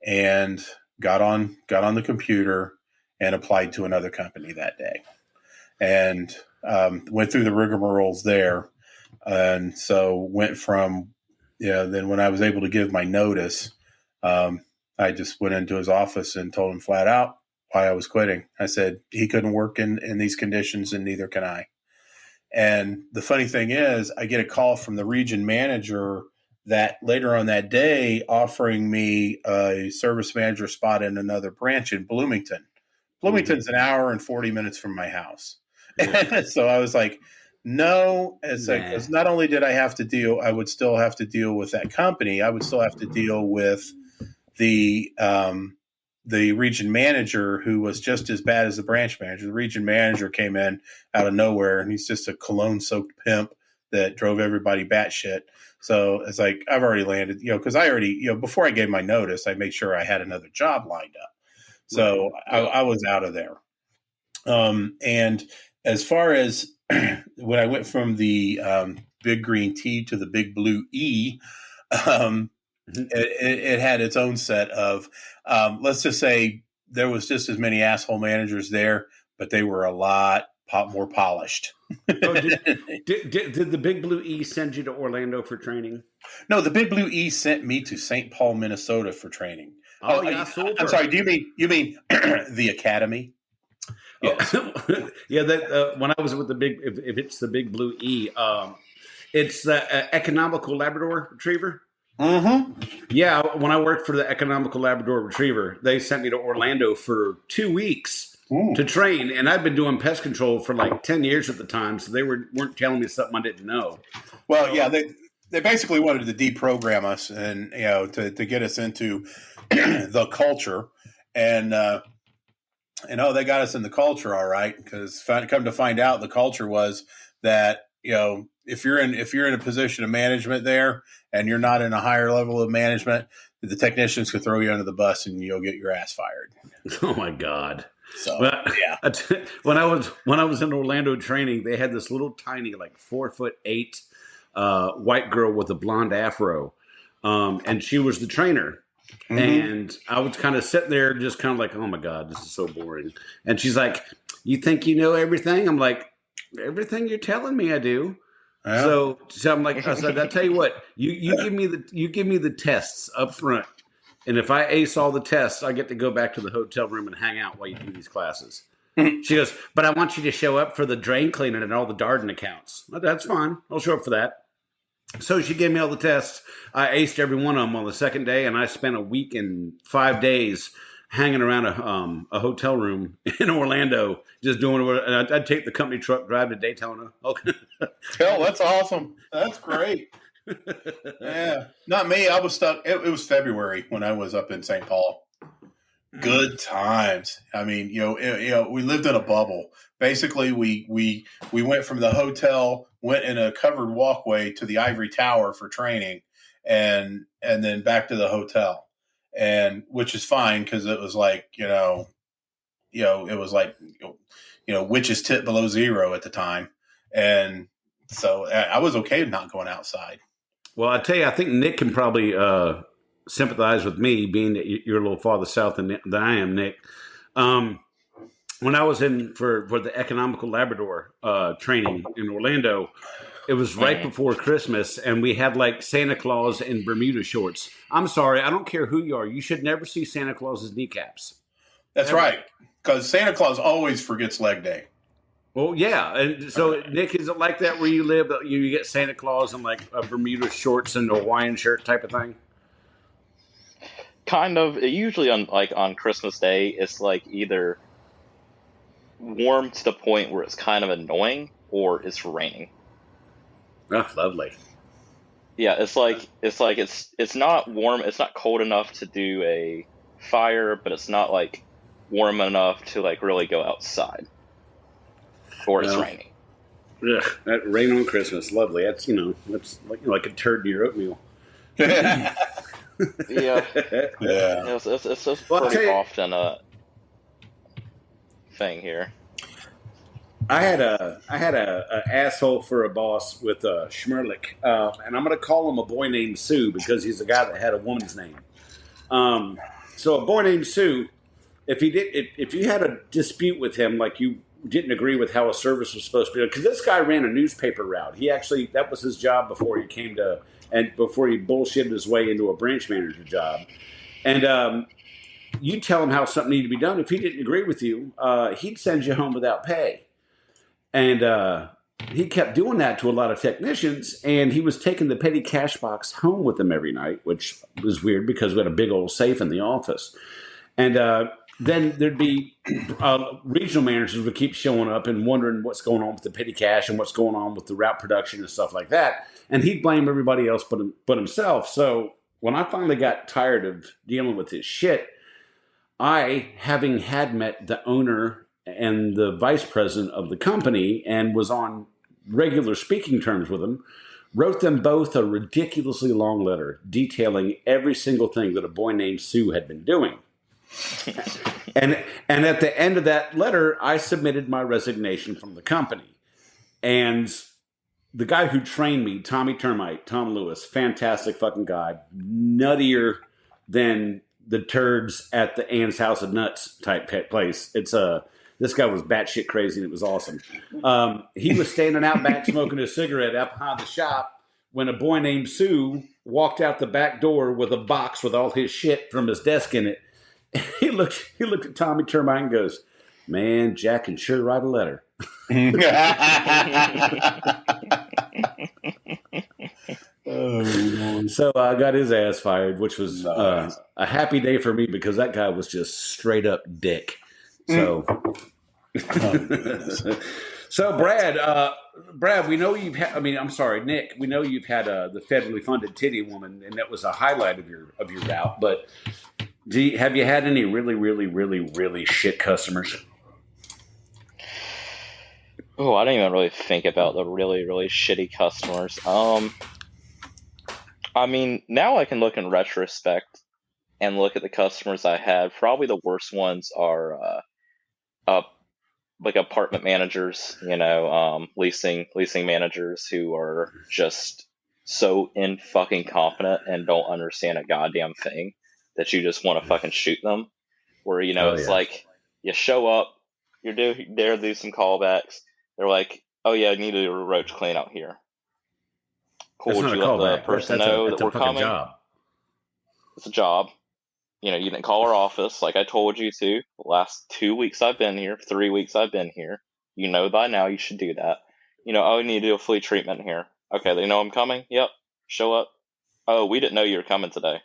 and got on the computer and applied to another company that day, and went through the rigmaroles there. And so went from, then when I was able to give my notice, I just went into his office and told him flat out why I was quitting. I said he couldn't work in these conditions, and neither can I. And the funny thing is, I get a call from the region manager that later on that day offering me a service manager spot in another branch in Bloomington. Bloomington's an hour and 40 minutes from my house. And so I was like, no, it's like, 'cause not only did I would still have to deal with that company. I would still have to deal with the region manager, who was just as bad as the branch manager. The region manager came in out of nowhere, and he's just a cologne-soaked pimp that drove everybody batshit. So it's like, I've already landed, because I already, before I gave my notice, I made sure I had another job lined up. So I was out of there. And as far as when I went from the big green T to the big blue E, it had its own set of, let's just say there was just as many asshole managers there, but they were a lot more polished. Did the Big Blue E send you to Orlando for training? No, the Big Blue E sent me to St. Paul, Minnesota for training. Oh, yeah, super. I'm sorry. Do you mean the academy? Yes. Yeah. That when I was with the big, if it's the Big Blue E, it's the economical Labrador Retriever. Mm-hmm. Yeah, when I worked for the economical Labrador Retriever, they sent me to Orlando for 2 weeks to train, and I've been doing pest control for like 10 years at the time, so they weren't telling me something I didn't know. Well, yeah, they basically wanted to deprogram us, and to get us into the culture, and they got us in the culture all right, because come to find out, the culture was that if you're in a position of management there and you're not in a higher level of management, the technicians could throw you under the bus and you'll get your ass fired. Oh my God. So yeah. When I was in Orlando training, they had this little tiny, like 4'8" white girl with a blonde afro. And she was the trainer. Mm-hmm. And I was kind of sitting there just kind of like, oh my God, this is so boring. And she's like, you think you know everything? I'm like, everything you're telling me I do. Yeah. So I'm like, I said, I'll tell you what, you give me the tests up front. And if I ace all the tests, I get to go back to the hotel room and hang out while you do these classes. She goes, but I want you to show up for the drain cleaning and all the Darden accounts. That's fine. I'll show up for that. So she gave me all the tests. I aced every one of them on the second day, and I spent a week and 5 days hanging around a hotel room in Orlando, just doing what I'd take the company truck, drive to Daytona. Okay. Hell, that's awesome. That's great. Yeah, not me. I was stuck. It was February when I was up in St. Paul. Good times. I mean, we lived in a bubble. Basically, we went from the hotel, went in a covered walkway to the Ivory Tower for training, and then back to the hotel, and which is fine because it was like it was like witch's tip below zero at the time, and so I was okay not going outside. Well, I tell you, I think Nick can probably sympathize with me, being that you're a little farther south than I am, Nick. When I was in for the economical Labrador training in Orlando, It was right before Christmas, and we had like Santa Claus in Bermuda shorts. I'm sorry, I don't care who you are. You should never see Santa Claus's kneecaps. That's right, because Santa Claus always forgets leg day. Well, yeah, and so Nick, is it like that where you live? You get Santa Claus in like a Bermuda shorts and a Hawaiian shirt type of thing. Kind of. Usually on Christmas Day, it's like either warm to the point where it's kind of annoying, or it's raining. Oh, lovely. Yeah, it's not warm. It's not cold enough to do a fire, but it's not like warm enough to like really go outside. Or it's raining. Ugh, that rain on Christmas, lovely. That's that's like a turd in your oatmeal. Yeah. It's just pretty often a thing here. I had a asshole for a boss with Schmerlich, and I'm going to call him a boy named Sue because he's a guy that had a woman's name. So a boy named Sue, if you had a dispute with him, like you didn't agree with how a service was supposed to be, because this guy ran a newspaper route. That was his job before he before he bullshitted his way into a branch manager job. And you tell him how something needed to be done. If he didn't agree with you, he'd send you home without pay. And he kept doing that to a lot of technicians, and he was taking the petty cash box home with him every night, which was weird because we had a big old safe in the office. And then there'd be regional managers would keep showing up and wondering what's going on with the petty cash and what's going on with the route production and stuff like that. And he'd blame everybody else but himself. So when I finally got tired of dealing with his shit, I, having had met the owner and the vice president of the company and was on regular speaking terms with them, wrote them both a ridiculously long letter detailing every single thing that a boy named Sue had been doing. And at the end of that letter, I submitted my resignation from the company. And the guy who trained me, Tom Lewis, fantastic fucking guy, nuttier than the turds at the Ann's House of Nuts type place. This guy was batshit crazy, and it was awesome. He was standing out back smoking a cigarette out behind the shop when a boy named Sue walked out the back door with a box with all his shit from his desk in it. He looked at Tommy Termite and goes, "Man, Jack can sure write a letter." So I got his ass fired, which was a happy day for me because that guy was just straight up dick. So, so Brad, we know you've had. I mean, I'm sorry, Nick. We know you've had the federally funded titty woman, and that was a highlight of your route. But have you had any really, really, really, really shit customers? Oh, I didn't even really think about the really, really shitty customers. I mean, now I can look in retrospect and look at the customers I had. Probably the worst ones are like apartment managers, leasing managers who are just so fucking competent and don't understand a goddamn thing that you just want to fucking shoot them. Where it's like you show up, you're there to do some callbacks. They're like, "Oh yeah, I need to do a roach clean out here." Cool. Would you let the person know that we're coming? Job. It's a job. You didn't call our office like I told you to. The last 2 weeks I've been here, 3 weeks I've been here. You know by now you should do that. Oh, you need to do a flea treatment here. Okay, they know I'm coming? Yep. Show up. Oh, we didn't know you were coming today.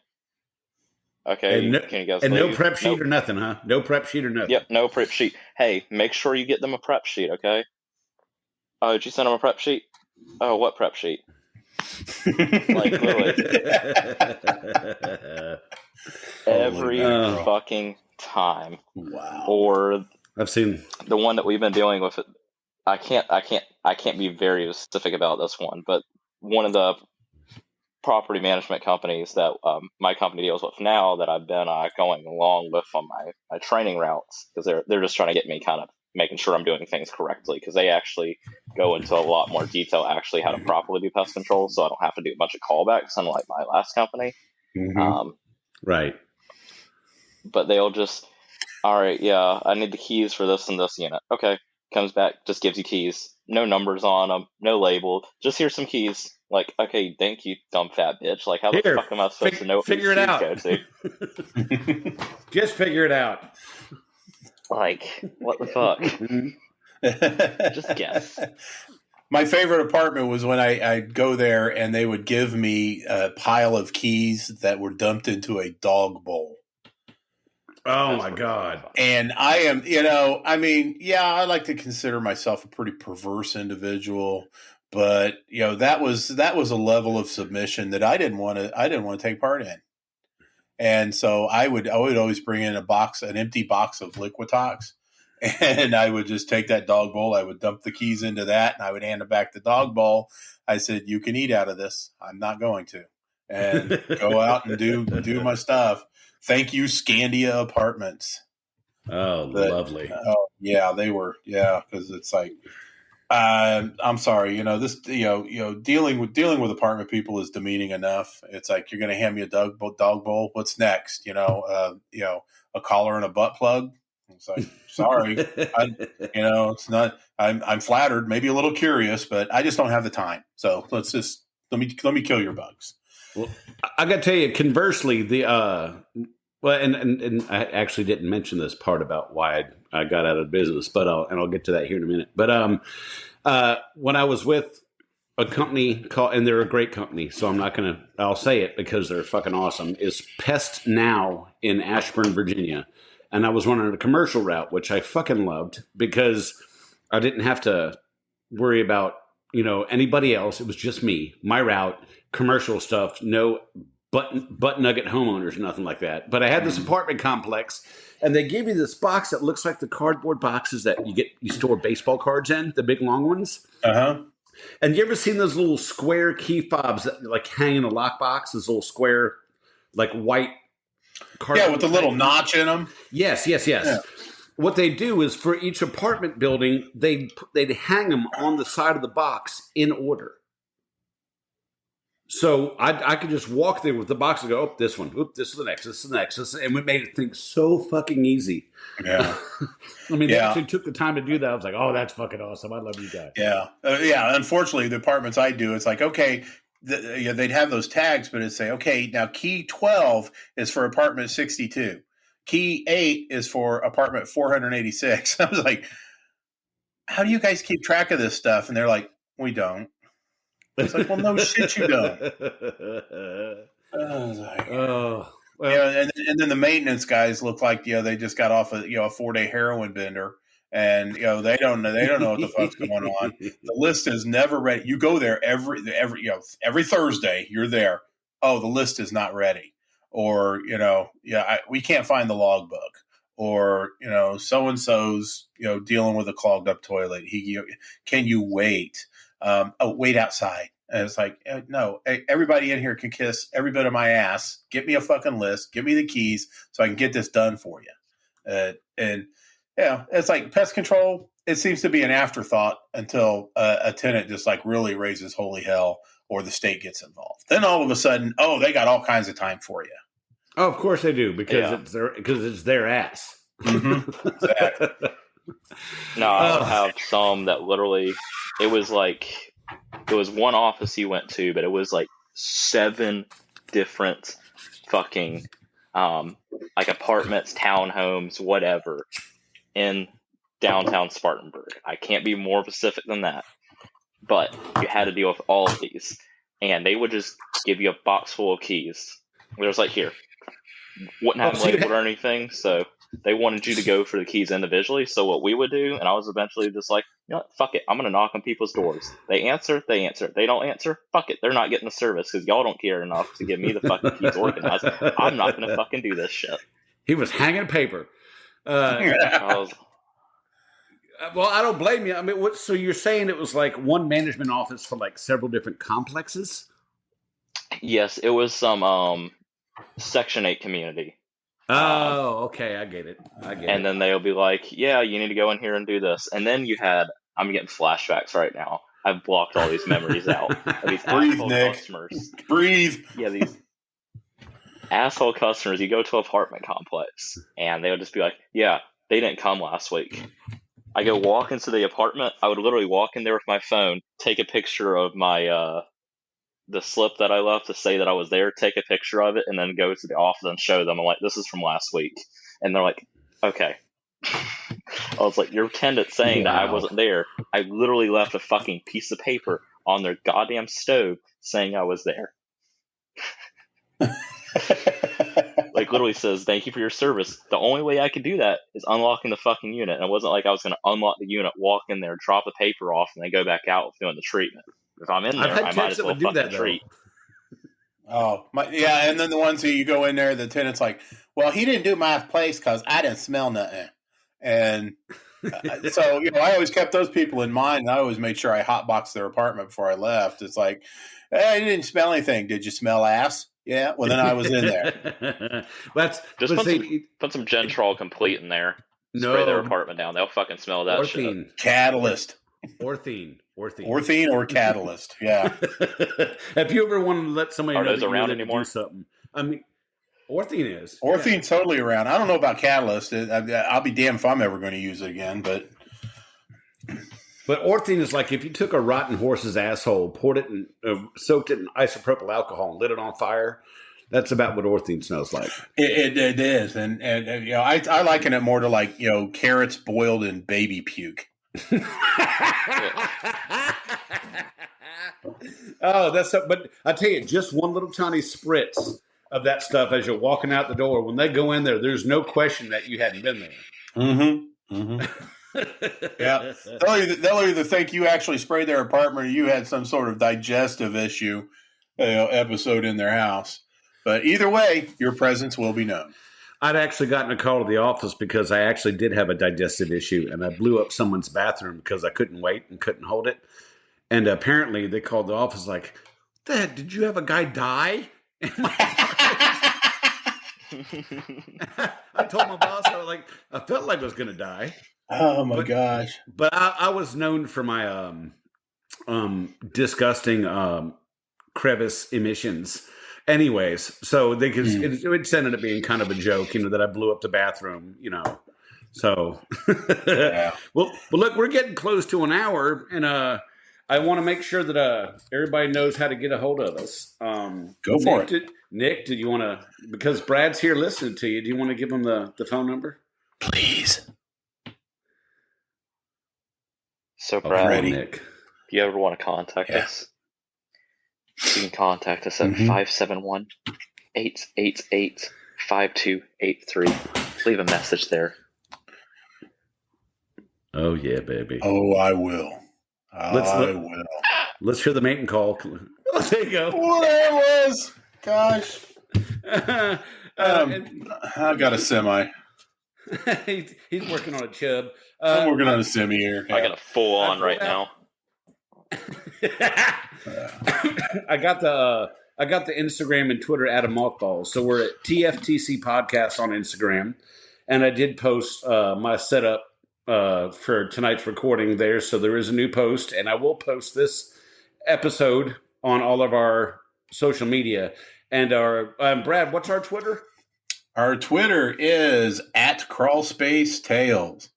Okay, can you guys leave? No prep sheet or nothing, huh? No prep sheet or nothing. Yep, no prep sheet. Hey, make sure you get them a prep sheet, okay? Oh, did you send them a prep sheet? Oh, what prep sheet? Like, literally. Every fucking time. Wow. Or I've seen the one that we've been dealing with. I can't be very specific about this one, but one of the property management companies that my company deals with now that I've been going along with on my training routes, because they're just trying to get me kind of making sure I'm doing things correctly, because they actually go into a lot more detail actually how to properly do pest control, so I don't have to do a bunch of callbacks unlike my last company. Mm-hmm. Right. But they'll all right, yeah, I need the keys for this and this unit. Okay, comes back, just gives you keys. no numbers on them, no label. Just here's some keys. Like, okay, thank you, dumb fat bitch. Like, how the fuck am I supposed to know what figure it these out. keys go to? Just figure it out. Like, what the fuck? Just guess. My favorite apartment was when I'd go there and they would give me a pile of keys that were dumped into a dog bowl. Oh my God. And I am, I like to consider myself a pretty perverse individual, but that was a level of submission that I didn't want to take part in. And so I would always bring in an empty box of Liquitox, and I would just take that dog bowl. I would dump the keys into that, and I would hand it back the dog bowl. I said, "You can eat out of this. I'm not going to," and go out and do my stuff. Thank you, Scandia Apartments. Oh, lovely. Oh, yeah, they were. Yeah, because it's like, I'm sorry. This. Dealing with apartment people is demeaning enough. It's like you're going to hand me a dog bowl. What's next? A collar and a butt plug. It's like, sorry, it's not. I'm flattered, maybe a little curious, but I just don't have the time. So let me kill your bugs. Well, I got to tell you, conversely, and I actually didn't mention this part about why I got out of business, but I'll get to that here in a minute. But when I was with a company and they're a great company, so I'll say it because they're fucking awesome, is Pest Now in Ashburn, Virginia. And I was running a commercial route, which I fucking loved because I didn't have to worry about, anybody else. It was just me, my route, commercial stuff, no butt nugget homeowners, nothing like that. But I had this apartment complex, and they gave you this box that looks like the cardboard boxes that you store baseball cards in, the big long ones. Uh-huh. And you ever seen those little square key fobs that like hang in a lockbox? This little square, like white cardboard. Yeah, with the little notch in them. Yes. Yeah. What they do is for each apartment building, they'd hang them on the side of the box in order. So I could just walk there with the box and go, oh, this one, oop, this is the next, this is the next. And we made it think so fucking easy. Yeah. They actually took the time to do that. I was like, oh, that's fucking awesome. I love you guys. Yeah. Unfortunately, the apartments I do, it's like, okay, they'd have those tags, but it'd say, okay, now key 12 is for apartment 62. Key 8 is for apartment 486. I was like, how do you guys keep track of this stuff? And they're like, we don't. It's like, well, no shit, you don't. I was like, well, and then the maintenance guys look like they just got off a 4-day heroin bender, and they don't know what the fuck's going on. The list is never ready. You go there every Thursday. You're there. Oh, the list is not ready, or we can't find the logbook, or so and so's dealing with a clogged up toilet. Can you wait? Wait outside. And it's like, no, everybody in here can kiss every bit of my ass. Get me a fucking list. Give me the keys so I can get this done for you. It's like pest control. It seems to be an afterthought until a tenant just like really raises holy hell or the state gets involved. Then all of a sudden, they got all kinds of time for you. Oh, of course they do because it's their ass. Mm-hmm. Exactly. No, I have some that literally, it was one office you went to, but it was like 7 different fucking like apartments, townhomes, whatever, in downtown Spartanburg. I can't be more specific than that, but you had to deal with all of these, and they would just give you a box full of keys. It was like, here, wouldn't have labeled or anything, so they wanted you to go for the keys individually. So what we would do, and I was eventually just like, fuck it, I'm going to knock on people's doors. They answer. They don't answer. Fuck it, they're not getting the service because y'all don't care enough to give me the fucking keys organized. I'm not going to fucking do this shit. He was hanging paper. Well, I don't blame you. I mean, so you're saying it was like one management office for like several different complexes? Yes, it was some Section 8 community. Oh, okay, I get it. And then they'll be like, yeah, you need to go in here and do this. And then I'm getting flashbacks right now. I've blocked all these memories out. Of these Breathe, Nick. Customers. Breathe. Yeah, these asshole customers. You go to an apartment complex, and they'll just be like, yeah, they didn't come last week. I go walk into the apartment. I would literally walk in there with my phone, take a picture of my the slip that I left to say that I was there, take a picture of it, and then go to the office and show them. I'm like, this is from last week. And they're like, okay. I was like, your tenant saying that I wasn't there. I literally left a fucking piece of paper on their goddamn stove saying I was there. Like, literally says, thank you for your service. The only way I could do that is unlocking the fucking unit. And it wasn't like I was going to unlock the unit, walk in there, drop the paper off, and then go back out doing the treatment. If I'm in there, I might as well fucking treat. Oh, yeah, and then the ones who you go in there, the tenant's like, well, he didn't do my place because I didn't smell nothing. And so, I always kept those people in mind, and I always made sure I hotboxed their apartment before I left. It's like, hey, you didn't smell anything. Did you smell ass? Yeah, well, then I was in there. Put some Gentrol Complete in there. Spray their apartment down. They'll fucking smell that shit. Catalyst. Orthene or Catalyst. Yeah. Have you ever wanted to let somebody know those around anymore? Do something? I mean, Orthene is. Orthene's totally around. I don't know about Catalyst. I'll be damned if I'm ever going to use it again. But Orthene is like if you took a rotten horse's asshole, poured it in, soaked it in isopropyl alcohol, and lit it on fire. That's about what Orthene smells like. It is, and I liken it more to like carrots boiled in baby puke. But I tell you, just one little tiny spritz of that stuff as you're walking out the door. When they go in there, there's no question that you hadn't been there. Mm-hmm. Mm-hmm. Yeah, they'll either think you actually sprayed their apartment or you had some sort of digestive issue episode in their house. But either way, your presence will be known. I'd actually gotten a call to the office because I actually did have a digestive issue, and I blew up someone's bathroom because I couldn't wait and couldn't hold it. And apparently they called the office like, Dad, did you have a guy die? I told my boss, I felt like I was going to die. Oh, my gosh. But I was known for my disgusting crevice emissions. Anyways, so it ended up being kind of a joke, that I blew up the bathroom, So, yeah. Well, look, we're getting close to an hour, and I want to make sure that everybody knows how to get a hold of us. Go for it. Nick, did you want to, because Brad's here listening to you, do you want to give him the phone number? Please. So, Brad, Nick, if you ever want to contact us, you can contact us at 571-888-5283. Leave a message there. Oh, yeah, baby. Oh, I will. I will. Let's hear the mating call. Oh, there you go. Oh, there it was. Gosh. I got a semi. He's working on a chub. I'm working on a semi here. I got a full on right now. I got the Instagram and Twitter at a mothball. So we're at TFTC Podcast on Instagram, and I did post my setup for tonight's recording there. So there is a new post, and I will post this episode on all of our social media. And our Brad, what's our Twitter? Our Twitter is at CrawlSpaceTales.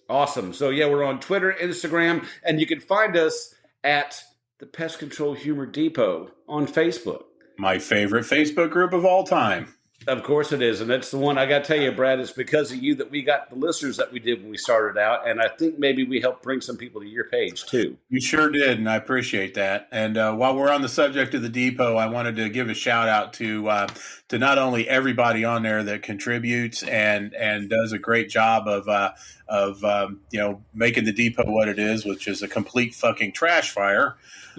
Awesome. So yeah, we're on Twitter, Instagram, and you can find us at the Pest Control Humor Depot on Facebook. My favorite Facebook group of all time. Of course it is. And that's the one I got to tell you, Brad, it's because of you that we got the listeners that we did when we started out. And I think maybe we helped bring some people to your page too. You sure did. And I appreciate that. And while we're on the subject of the depot, I wanted to give a shout out to not only everybody on there that contributes and does a great job of making the depot what it is, which is a complete fucking trash fire.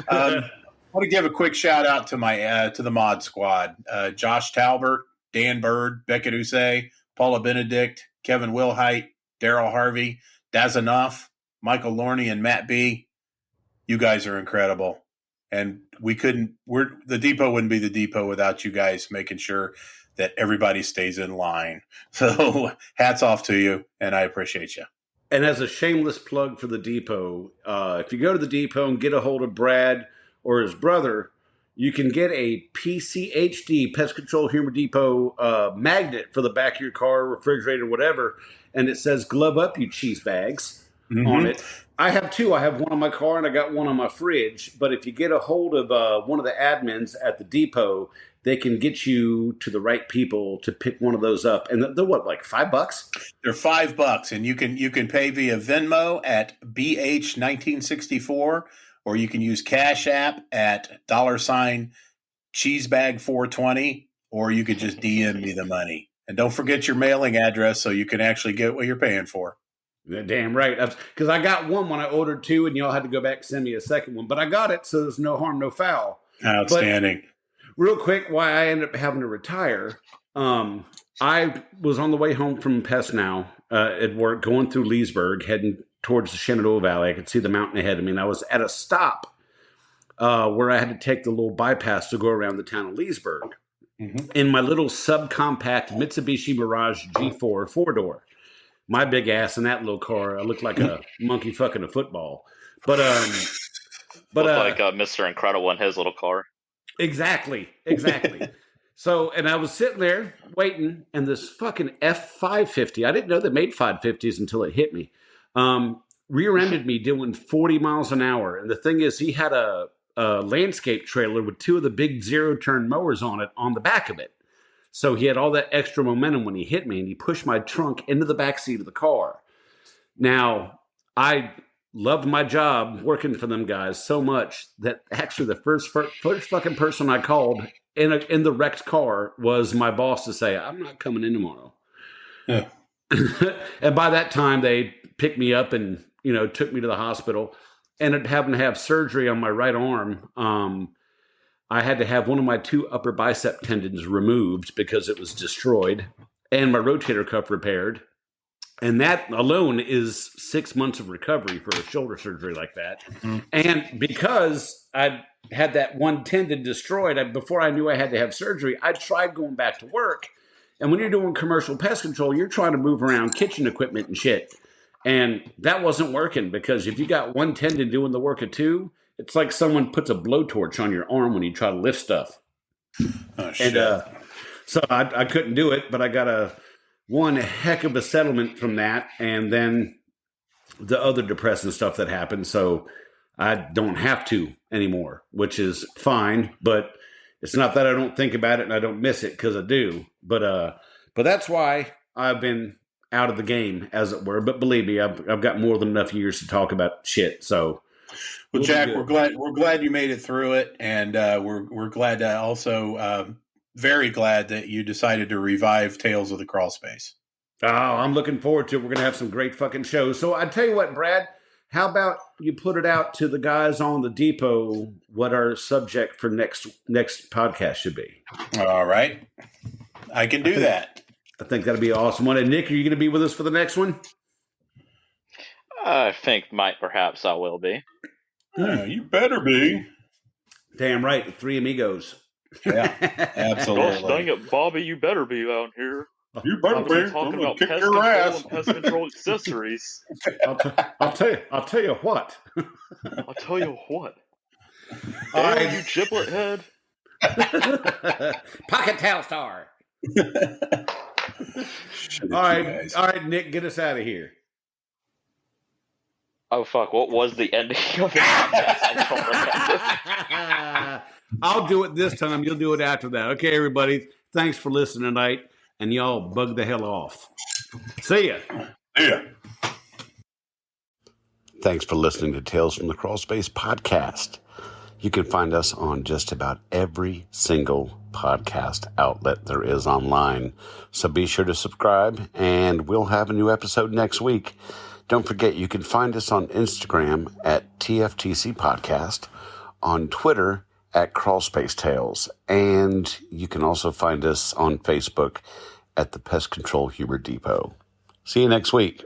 I want to give a quick shout out to to the mod squad, Josh Talbert, Dan Bird, Beckett Usay, Paula Benedict, Kevin Wilhite, Daryl Harvey, Dazanoff, Michael Lorney, and Matt B. You guys are incredible. And the depot wouldn't be the depot without you guys making sure that everybody stays in line. So hats off to you, and I appreciate you. And as a shameless plug for the depot, if you go to the depot and get a hold of Brad or his brother, you can get a PCHD, Pest Control Humor Depot magnet for the back of your car, refrigerator, whatever. And it says, glove up, you cheese bags. on it. I have two. I have one on my car and I got one on my fridge. But if you get a hold of one of the admins at the depot, they can get you to the right people to pick one of those up. And they're what, like $5? They're $5, and you can pay via Venmo at BH1964, or you can use Cash App at $cheesebag420, or you could just DM me the money. And don't forget your mailing address so you can actually get what you're paying for. Damn right. Because I got one when I ordered two, and y'all had to go back and send me a second one. But I got it, so there's no harm, no foul. Outstanding. But real quick, why I ended up having to retire, I was on the way home from Pest now at work, going through Leesburg, heading towards the Shenandoah Valley. I could see the mountain ahead of me, and I was at a stop where I had to take the little bypass to go around the town of Leesburg in my little subcompact Mitsubishi Mirage G4 4-door. My big ass in that little car, I looked like a monkey fucking a football. But like Mr. Incredible in his little car. Exactly. So, and I was sitting there waiting, and this fucking F550, I didn't know they made 550s until it hit me, rear-ended me doing 40 miles an hour. And the thing is, he had a landscape trailer with two of the big zero-turn mowers on it on the back of it. So he had all that extra momentum when he hit me, and he pushed my trunk into the back seat of the car. Now, I loved my job working for them guys so much that actually the first fucking person I called in the wrecked car was my boss to say, I'm not coming in tomorrow. Yeah. And by that time, they picked me up and, took me to the hospital. And it happened to have surgery on my right arm. I had to have one of my two upper bicep tendons removed because it was destroyed, and my rotator cuff repaired. And that alone is 6 months of recovery for a shoulder surgery like that. Mm-hmm. And because I had that one tendon destroyed, before I knew I had to have surgery, I tried going back to work. And when you're doing commercial pest control, you're trying to move around kitchen equipment and shit. And that wasn't working, because if you got one tendon doing the work of two, it's like someone puts a blowtorch on your arm when you try to lift stuff. Oh, shit. And so I couldn't do it, but I got one heck of a settlement from that, and then the other depressing stuff that happened. So I don't have to anymore, which is fine. But it's not that I don't think about it and I don't miss it, because I do. But that's why I've been out of the game, as it were. But believe me, I've got more than enough years to talk about shit. So. Well, Jack, we're glad you made it through it, and we're glad to also very glad that you decided to revive Tales of the Crawl Space. Oh, I'm looking forward to it. We're going to have some great fucking shows. So I tell you what, Brad, how about you put it out to the guys on the depot what our subject for next podcast should be? All right, I can do that. I think that'll be an awesome one. And Nick, are you going to be with us for the next one? I think perhaps I will be. Yeah, you better be. Damn right, the Three Amigos. Yeah, absolutely. Gosh dang it, Bobby, you better be out here. You better be. Talking about kick pest your control ass. and pest control accessories. I'll tell you what. I'll tell you what. All right, you giblet head. Pocket Towel Star. All right, Nick, get us out of here. Oh, fuck. What was the ending of the podcast? I don't remember. I'll do it this time. You'll do it after that. Okay, everybody. Thanks for listening tonight. And y'all bug the hell off. See ya. Yeah. Thanks for listening to Tales from the Crawl Space podcast. You can find us on just about every single podcast outlet there is online. So be sure to subscribe, and we'll have a new episode next week. Don't forget, you can find us on Instagram at TFTC Podcast, on Twitter at Crawlspace Tales, and you can also find us on Facebook at the Pest Control Humor Depot. See you next week.